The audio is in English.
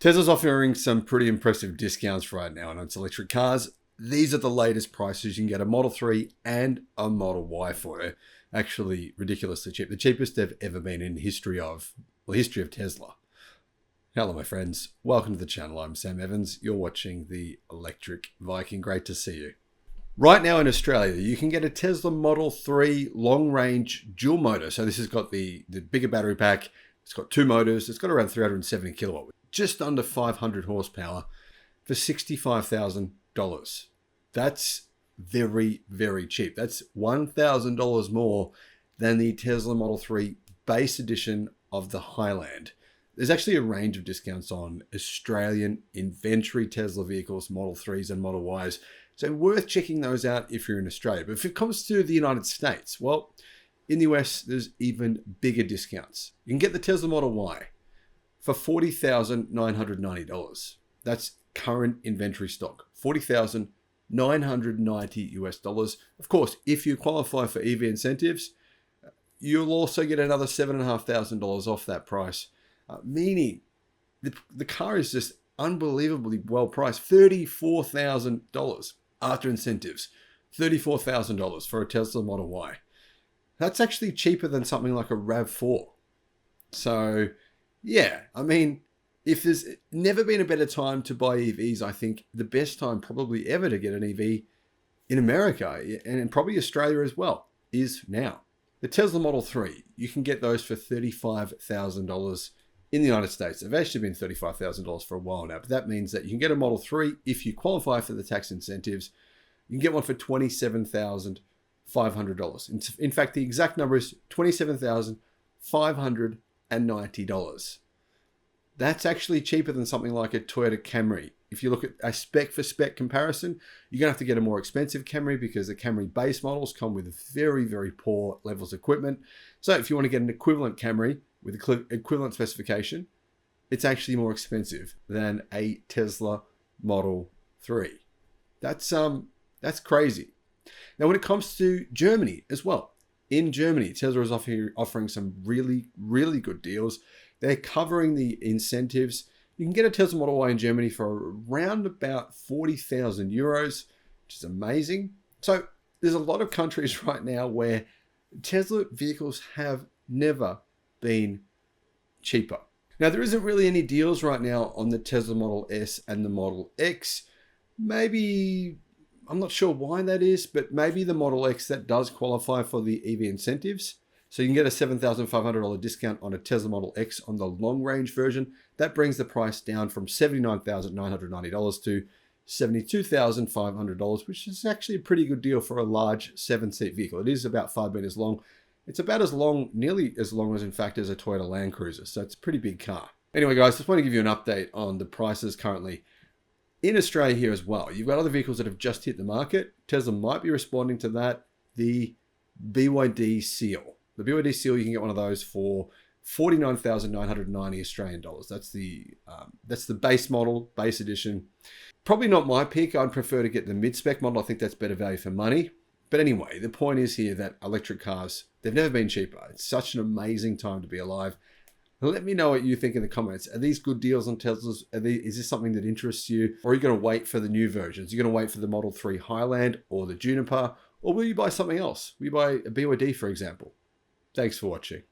Tesla's offering some pretty impressive discounts right now on its electric cars. These are the latest prices. You can get a Model 3 and a Model Y for it. Actually, ridiculously cheap. The cheapest they've ever been in the history of Tesla. Hello, my friends. Welcome to the channel. I'm Sam Evans. You're watching the Electric Viking. Great to see you. Right now in Australia, you can get a Tesla Model 3 long-range dual motor. So this has got the bigger battery pack. It's got two motors. It's got around 370 kilowatt, just under 500 horsepower for $65,000. That's very, very cheap. That's $1,000 more than the Tesla Model 3 base edition of the Highland. There's actually a range of discounts on Australian inventory Tesla vehicles, Model 3s and Model Ys. So worth checking those out if you're in Australia. But if it comes to the United States, well, in the US, there's even bigger discounts. You can get the Tesla Model Y for $40,990. That's current inventory stock, $40,990 US. Of course, if you qualify for EV incentives, you'll also get another $7,500 off that price, meaning the car is just unbelievably well priced. $34,000 after incentives, $34,000 for a Tesla Model Y. That's actually cheaper than something like a RAV4. So, yeah, I mean, if there's never been a better time to buy EVs, I think the best time probably ever to get an EV in America and probably Australia as well is now. The Tesla Model 3, you can get those for $35,000 in the United States. They've actually been $35,000 for a while now, but that means that you can get a Model 3 if you qualify for the tax incentives. You can get one for $27,500. In fact, the exact number is $27,590. That's actually cheaper than something like a Toyota Camry. If you look at a spec for spec comparison, you're going to have to get a more expensive Camry because the Camry base models come with very, very poor levels of equipment. So if you want to get an equivalent Camry with equivalent specification, it's actually more expensive than a Tesla Model 3. That's crazy. Now, when it comes to Germany as well, in Germany, Tesla is offering some really, really good deals. They're covering the incentives. You can get a Tesla Model Y in Germany for around about 40,000 euros, which is amazing. So there's a lot of countries right now where Tesla vehicles have never been cheaper. Now, there isn't really any deals right now on the Tesla Model S and the Model X. Maybe, I'm not sure why that is, but maybe the Model X that does qualify for the EV incentives. So you can get a $7,500 discount on a Tesla Model X on the long-range version. That brings the price down from $79,990 to $72,500, which is actually a pretty good deal for a large 7-seat vehicle. It is about 5 meters long. It's about as long, nearly as long as, in fact, as a Toyota Land Cruiser. So it's a pretty big car. Anyway, guys, just want to give you an update on the prices currently in Australia here as well. You've got other vehicles that have just hit the market. Tesla might be responding to that. The BYD Seal. The BYD Seal, you can get one of those for 49,990 Australian dollars. That's the base model, base edition. Probably not my pick. I'd prefer to get the mid-spec model. I think that's better value for money. But anyway, the point is here that electric cars, they've never been cheaper. It's such an amazing time to be alive. Let me know what you think in the comments. Are these good deals on Teslas? Is this something that interests you? Or are you going to wait for the new versions? You're going to wait for the Model 3 Highland or the Juniper? Or will you buy something else? Will you buy a BYD, for example? Thanks for watching.